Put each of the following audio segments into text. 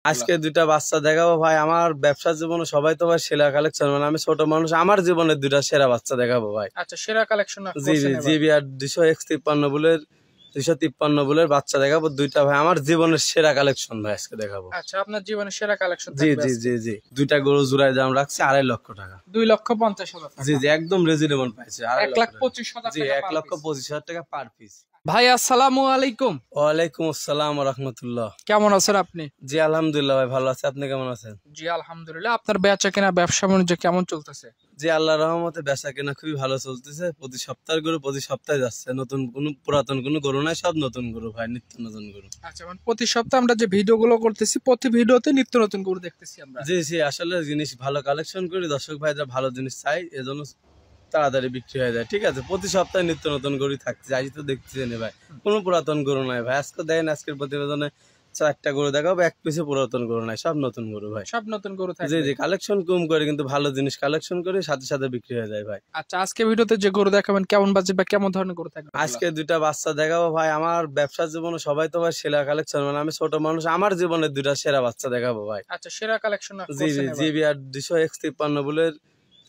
আজকে দুইটা বাচ্চা দেখাবো ভাই। আমার ব্যবসার জীবনে সবাই তো ভাই সেরা কালেকশন, মানে আমি ছোট মানুষ, আমার জীবনে দুইটা সেরা বাচ্চা দেখাবো ভাই। আচ্ছা, সেরা কালেকশন জি জি জিবিআর 200X53 বুলের 253 বুলের বাচ্চা দেখাবো দুইটা ভাই, আমার জীবনের সেরা কালেকশন ভাই আজকে দেখাবো। আচ্ছা, আপনার জীবনের সেরা কালেকশন জি থাকবে জি আজকে। জি জি দুইটা গরু জোড়ায় দাম রাখছি 2.5 লক্ষ টাকা। 2,50,000 টাকা। জি জি একদম রিজনেবল পাইছে। 1,25,000 জি টাকা। 1,25,000 টাকা পার পিস। ভাই আসসালামু আলাইকুম। ওয়ালাইকুম আসসালাম ওয়া রাহমাতুল্লাহ। কেমন আছেন আপনি? জি আলহামদুলিল্লাহ ভাই ভালো আছে, আপনি কেমন আছেন? জি আলহামদুলিল্লাহ। আপনার বেচা কেনা ব্যবসা বাণিজ্য কেমন চলতেছে? জি আল্লাহর রহমতে বেচা কেনা খুবই ভালো চলতেছে। প্রতি সপ্তাহের গরু প্রতি সপ্তাহে যাচ্ছে, নতুন কোনো পুরাতন কোনো গরু নাই, সব নতুন গরু ভাই, নিত্য নতুন গরু। আচ্ছা, মানে প্রতি সপ্তাহে আমরা যে ভিডিওগুলো করতেছি প্রতি ভিডিওতে নিত্য নতুন গরু দেখতেছি আমরা। জি জি আসলে জিনিস ভালো কালেকশন করি, দর্শক ভাইরা ভালো জিনিস চাই, এজন্য তাড়াতাড়ি বিক্রি হয়ে যায়। ঠিক আছে, প্রতি সপ্তাহে নিত্য নতুন গরু থাকছে, আজ তো দেখতেছেন ভাই কোনো পুরাতন গরু নাই ভাই। আজকে দেখেন আজকের প্রতিবেদনে 4টা গরু দেখাবো, এক পিছে পুরাতন গরু নাই, সব নতুন গরু ভাই। সব নতুন গরু জি থাকবে। জি কালেকশন কম করে কিন্তু ভালো জিনিস কালেকশন করে সাথে সাথে বিক্রি হয়ে যায় ভাই। আচ্ছা, আজকে ভিডিওতে যে গরু দেখাবেন কেমন বাজেট বা কেমন ধরনের গরু থাকবে? আজকে দুইটা বাচ্চা দেখাবো ভাই। আমার ব্যবসার জীবনে সবাই তো ভাই সেরা কালেকশন, মানে আমি ছোট মানুষ, আমার জীবনে দুইটা সেরা বাচ্চা দেখাবো ভাই। আচ্ছা, সেরা কালেকশন জি জি জিবিআর 200X53 বুলের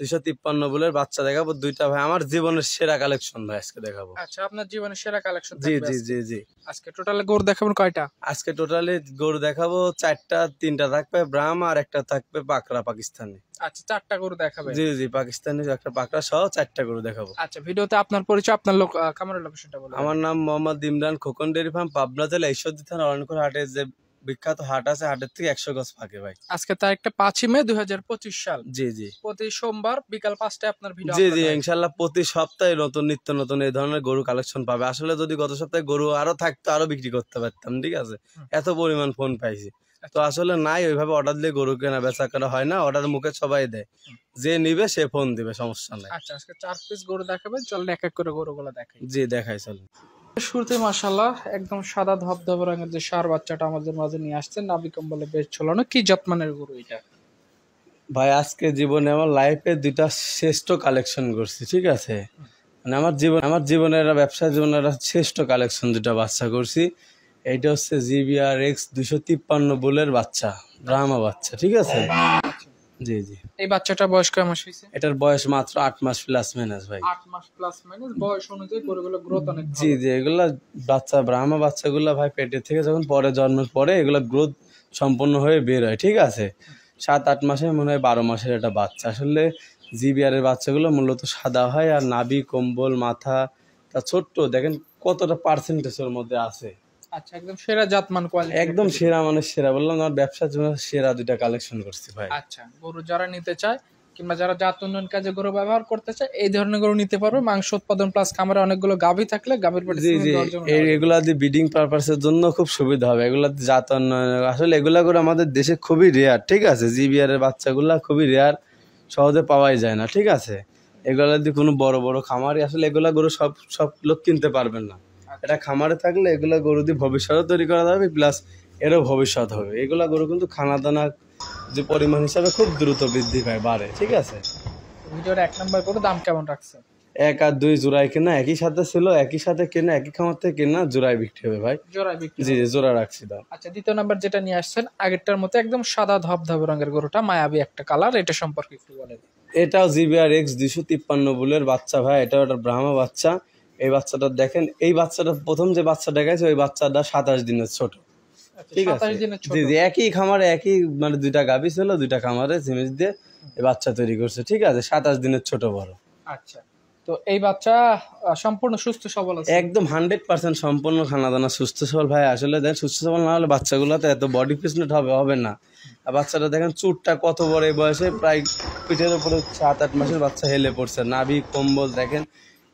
253 বুলের বাচ্চা দেখাবো দুইটা ভাই, আমার জীবনের সেরা কালেকশন ভাই আজকে দেখাবো। আচ্ছা, আপনার জীবনের সেরা কালেকশন জি থাকবে জি আজকে। জি জি আজকে টোটাল গরু দেখাবেন কয়টা? আজকে টোটালি গরু দেখাবো 4টা, 3টা থাকবে ব্রাহ্মা আর একটা থাকবে পাকড়া পাকিস্তানি। আচ্ছা, 4টা গরু দেখাবেন। জি জি পাকিস্তানি একটা পাকড়া সহ 4টা গরু দেখাবো। আচ্ছা, ভিডিওতে আপনার পরিচয়, আপনার খামারের লোকেশনটা বলুন। আমার নাম মোহাম্মদ ইমরান, খোকন ডেয়ারি ফার্ম, পাবনা জেলা ঈশ্বরদী থানা অরণকুর হাটের যে বিখ্যাত হাট আছে, হাটের থেকে 100 গজ ফাঁকে ভাই। আজকে তারিখটা 5ই মে 2025 সাল। জি জি প্রতি সোমবার বিকাল 5টায় আপনার ভিডিও জি আপলোড জি হয়। ইনশাল্লাহ প্রতি সপ্তাহে নতুন নিত্য নতুন এই ধরনের গরু কালেকশন পাবে। আসলে যদি গত সপ্তাহে গরু আরো থাকতো আরো বিক্রি করতে পারতাম, ঠিক আছে, এত পরিমাণ ফোন পাইছি তো আসলে নাই, ওইভাবে অর্ডার দিয়ে গরু কেনা বেচা করা হয় না, অর্ডার মুখে সবাই দেয়, যে নিবে সে ফোন দিবে, সমস্যা নাই। আচ্ছা, আজকে 4 পিস গরু দেখাবেন, চলেন এক এক করে গরুগুলো দেখাই। জি দেখাই চলুন। শুরুতে মাশাআল্লাহ একদম সাদা ধবধবে রঙের যে ষাঁড় বাচ্চাটা আমাদের মাঝে নিয়ে আসছেন, নাভি কম্বলে বেশ ঝোলানো, কি জাতমানের গরু এটা? ভাই আজকে জীবনে আমার লাইফে দুইটা শ্রেষ্ঠ কালেকশন করছি, ঠিক আছে, মানে আমার জীবনের ব্যবসা জীবনের একটা শ্রেষ্ঠ কালেকশন দুটা বাচ্চা করছি। এইটা হচ্ছে GBR-X 253 বুলের বাচ্চা, ব্রাহ্মা বাচ্চা, ঠিক আছে। জি জি এই বাচ্চাটা বয়স কয় মাস হয়েছে? এটার বয়স মাত্র 8 মাস প্লাস মাইনাস ভাই। 8 মাস প্লাস মাইনাস বয়স অনুযায়ী গরুগুলো গ্রোথ অনেক জি ভালো। জি এগুলা বাচ্চা ব্রাহ্মা বাচ্চাগুলা ভাই পেটের থেকে যখন পরে জন্মের পরে এগুলা গ্রোথ সম্পূর্ণ হয়ে বের হয়, ঠিক আছে। 7-8 মাসে মনে হয় 12 মাসের একটা বাচ্চা। আসলে GBR এর বাচ্চাগুলো মূলত সাদা হয়, আর নাভি কম্বল মাথা তা ছোট্ট, দেখেন কতটা পার্সেন্টেজের মধ্যে আছে। আচ্ছা, একদম সেরা জাতমান কোয়ালিটি, একদম সেরা মানে সেরা, বললাম আমার ব্যবসার জন্য সেরা দুইটা কালেকশন করছি ভাই। আচ্ছা, গরু যারা নিতে চায় কিংবা যারা জাত উন্নয়ন কাজে গরু ব্যবহার করতে চায় এই ধরনের গরু নিতে পারবে। মাংস উৎপাদন প্লাস খামারে অনেকগুলো গাভী থাকলে গাভীর পেটে জি সিমেন্ট জি দেওয়ার জন্য নেওয়া যাবে। এগুলা দিয়ে ব্রিডিং পারপাসের জন্য খুব সুবিধা হবে, এগুলা জাত উন্নয়ন, আসলে এগুলা করে আমাদের দেশে খুবই রেয়ার, ঠিক আছে। GBR এর বাচ্চাগুলা খুবই রেয়ার, সহজে পাওয়াই যায় না, ঠিক আছে। এগুলা দিয়ে কোনো বড় বড় খামারে আসলে এগুলা গরু সব সব লোক কিনতে পারবেন না। এটা খামারে থাকলে এগুলা গরু দিয়ে ভবিষ্যৎ তৈরি করা যাবে, প্লাস এরও ভবিষ্যৎ হবে। এগুলা গরু কিন্তু খানা দানা যে পরিমাণ হিসাবে খুব দ্রুত বৃদ্ধি পায়, বাড়ে, ঠিক আছে। ভিডিওর 1 নাম্বার গরু দাম কেমন রাখছে? 1 আর 2 জোড়ায় কেনা, একই সাথে ছিল, একই সাথে কেনা, একই খামার থেকে কেনা, জোড়ায় বিক্রি হবে ভাই। জোড়ায় বিক্রি জি হবে। জি জোড়া রাখছি দাম। আচ্ছা, দ্বিতীয় নাম্বার যেটা নিয়ে আসছেন আগেরটার মতো একদম সাদা ধবধবে রঙের গরুটা, মায়াবী একটা কালার, এটা সম্পর্কে একটু বলেন। এটাও GBR-X 253 বুলের বাচ্চা ভাই, এটাও একটা ব্রাহ্মা বাচ্চা। এই বাচ্চাটা দেখেন, এই বাচ্চাটা প্রথম যে বাচ্চা দেখাইছে ওই বাচ্চাটা 27 দিনের ছোট, আচ্ছা, ঠিক আছে। 27 দিনের ছোট। জি জি একই খামারে একই মানে দুইটা গাভী ছিল, দুইটা খামারে সিমেন্স দিয়ে এই বাচ্চা তৈরি করছে, ঠিক আছে, 27 দিনের ছোট বড়। আচ্ছা, তো এই বাচ্চা সম্পূর্ণ সুস্থ সবল আছে? একদম 100% সম্পূর্ণ খানা দানা সুস্থ সবল ভাই। আসলে দেখেন সুস্থ সবল না হলে বাচ্চাগুলোতে এত বডি ফিটনেস হবে না। আর বাচ্চাটা দেখেন চুটটা কত বড়, এই বয়সে প্রায় পিঠের উপরে 7-8 মাসের বাচ্চা হেলে পড়ছে, নাভি কম্বল দেখেন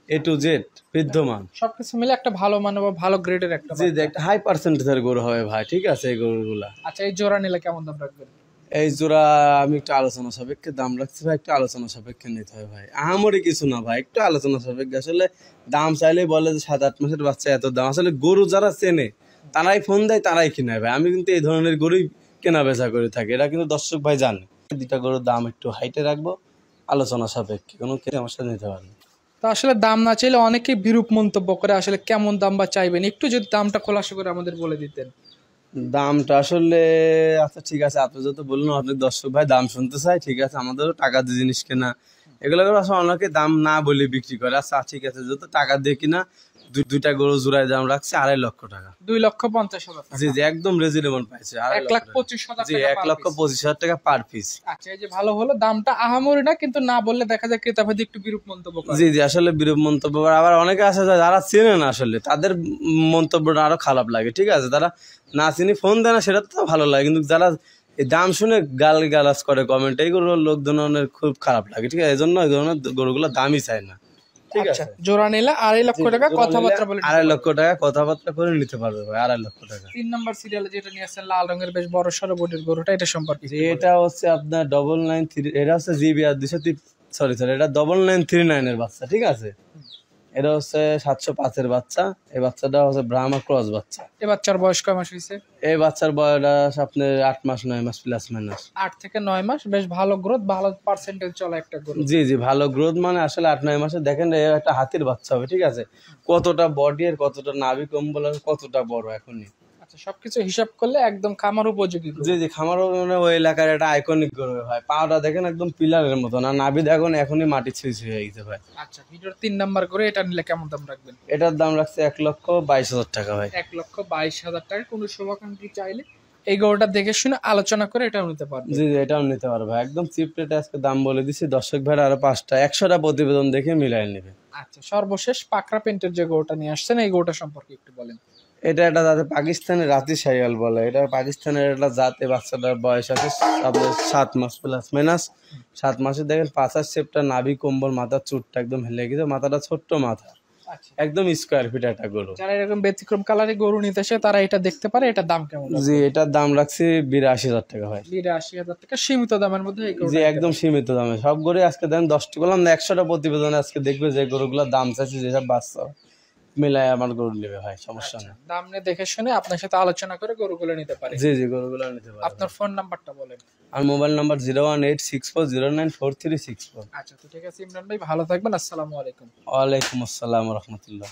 A to Z বিদ্যমান, সবকিছু মিলে একটা ভালো মানে বা ভালো গ্রেডের একটা জি বাচ্চা। একটা হাই পার্সেন্টেজের গরু হবে ভাই, ঠিক আছে এই গরুগুলা। আচ্ছা, এই জোড়া নিলে কেমন দাম রাখবেন? এই জোড়া আমি একটু আলোচনা সাপেক্ষে দাম রাখছি ভাই, একটু আলোচনা সাপেক্ষে নিতে হবে ভাই, আহামরি কিছু না ভাই, একটু আলোচনা সাপেক্ষে। আসলে দাম চাইলেই বলে যে 7-8 মাসের বাচ্চা এত দাম, আসলে গরু যারা চেনে তারাই ফোন দেয়, তারাই কিনে ভাই। আমি কিন্তু এই ধরনের গরুই কেনা বেচা করে থাকি, এটা কিন্তু দর্শক ভাই জানে। দুইটা গরুর দাম একটু হাইটে রাখবো, আলোচনা সাপেক্ষে, কোনো আমার সাথে নিতে পারবে। তো আসলে দাম না চাইলে অনেকেই বিরূপ মন্তব্য করে, আসলে কেমন দাম বা চাইবেন একটু যদি দামটা খোলাসা করে আমাদের বলে দিতেন। দামটা আসলে আচ্ছা ঠিক আছে, আপনি যত বললেন অনেক দর্শক ভাই দাম শুনতে চাই, ঠিক আছে, আমাদেরও টাকা দিয়ে জিনিস কেনা, এগুলো করে আসলে অনেকে দাম না বলে বিক্রি করে। আচ্ছা ঠিক আছে, যত টাকা দিয়ে কিনা দুইটা গরু জোড়ায় দাম রাখছে 2.5 লক্ষ টাকা। 2,50,000 টাকা। জি জি, একদম রিজনেবল পাইছে, 1,25,000 জি, টাকা per 1,25,000 টাকা পার পিস। আচ্ছা, এই যে ভালো হলো, দামটা আহামরি না, কিন্তু না বললে দেখা যায় ক্রেতাভেদে একটু বিরূপ মন্তব্য করে। জি জি, আসলে বিরূপ মন্তব্য করে। আবার অনেকে আছে যারা চেনে না, আসলে তাদের মন্তব্যটা আরো খারাপ লাগে, ঠিক আছে, তারা না চিনি ফোন দেয় না, সেটা তো ভালো লাগে, কিন্তু যারা এই দাম শুনে গালাজ করে কমেন্ট, এইগুলো লোকজনের খুব খারাপ লাগে, ঠিক আছে, এই জন্য এই ধরনের গরুগুলো দামই চায় না, ঠিক আচ্ছা, আছে। জোড়া নিলে 2.5 লক্ষ টাকা কথাবার্তা বলে 2.5 লক্ষ টাকা কথাবার্তা করে নিতে পারবে ভাই, 2.5 লক্ষ টাকা। 3 নাম্বার সিরিয়ালে যেটা নিয়ে আসছেন লাল রঙের বেশ বড় সড়ো বডির গরুটা, এটা সম্পর্কে যে এটা হচ্ছে আপনার 993, এটা হচ্ছে জিবিআর 203, সরি এটা 9939 এর বাচ্চা, ঠিক আছে। এটা হচ্ছে 705 এর বাচ্চা। এই বাচ্চাটা হচ্ছে ব্রাহ্মা ক্রস বাচ্চা। এই বাচ্চার বয়স কয় মাস হয়েছে? এই বাচ্চার বয়স আপনার 8 মাস 9 মাস প্লাস মাইনাস। 8 থেকে 9 মাস, বেশ ভালো গ্রোথ, ভালো পার্সেন্টেজ চলা একটা গরু। জি জি, ভালো গ্রোথ, মানে আসলে 8-9 মাসে দেখেন এর একটা হাতির বাচ্চা হবে, ঠিক আছে, কতটা বডি আর কতটা নাভি কম্বল আর কতটা বড় এখনই। আচ্ছা, সবকিছু হিসাব করলে একদম খামার উপযোগী গরু। জি জি, খামারও মানে ওই এলাকার একটা আইকনিক গরু ভাই, পাওয়াটা দেখেন একদম পিলারের মতো, না নাভি দেখুন এখনই মাটি ছুঁই হয়ে গেছে ভাই। আচ্ছা, ভিডিওর 3 নাম্বার করে এটা নিলে কেমন দাম রাখবেন? এটার দাম রাখছে 1,22,000 টাকা ভাই। 1,22,000 টাকা। কোনো শুভাকাঙ্ক্ষী চাইলে এই গরুটা দেখে শুনে আলোচনা করে এটাও নিতে পারবে। জি জি, এটাও নিতে পারবে একদম চিপ রেটে, আজকে দাম বলে দিছি, দর্শক ভাইরা আরো 100টা প্রতিবেদন দেখে মিলাই নেবে। আচ্ছা, সর্বশেষ পাকড়া পেন্টের যে গরুটা নিয়ে আসছেন, এই গরুটা সম্পর্কে একটু বলেন। এটা একটা জাতে পাকিস্তানের রাতি শাইওয়াল বলে, এটা পাকিস্তানের একটা জাতে, বাচ্চাটার বয়স আছে আপনার 7 মাস প্লাস মাইনাস। 7 মাসে দেখেন পাঁচার শেপটা, নাভি কম্বল, মাথার চুটটা একদম হেলে গেছে, মাথাটা ছোট্ট মাথা, আচ্ছা, একদম স্কোয়ার ফিট একটা গরু। যারা এরকম ব্যতিক্রম কালারে গরু নিতে আসে তারা এটা দেখতে পারে। এটা দাম কেমন? জি, এটার দাম রাখছি 82,000 টাকা ভাই। 82,000 টাকা, সীমিত দামের মধ্যে এই জি, গরুটা। একদম সীমিত দামে সব গরু আজকে দেন 10টা বললাম না, 100টা প্রতিবেদনে আজকে দেখবে যে গরুগুলোর দাম চাইছে, যেসব বাচ্চা মিলায় আমার গরু নেবে ভাই, সমস্যা নেই। দাম নিয়ে দেখে শুনে আপনার সাথে আলোচনা করে গরুগুলো নিতে পারে। জি জি, গরুগুলো নিতে পারবে। আপনার ফোন নাম্বারটা বলেন। আর মোবাইল নাম্বার 01864094364। আচ্ছা, তো ঠিক আছে ইমরান ভাই, ভালো থাকবেন। আসসালামু আলাইকুম। ওয়ালাইকুম আসসালাম রহমতুল্লাহ।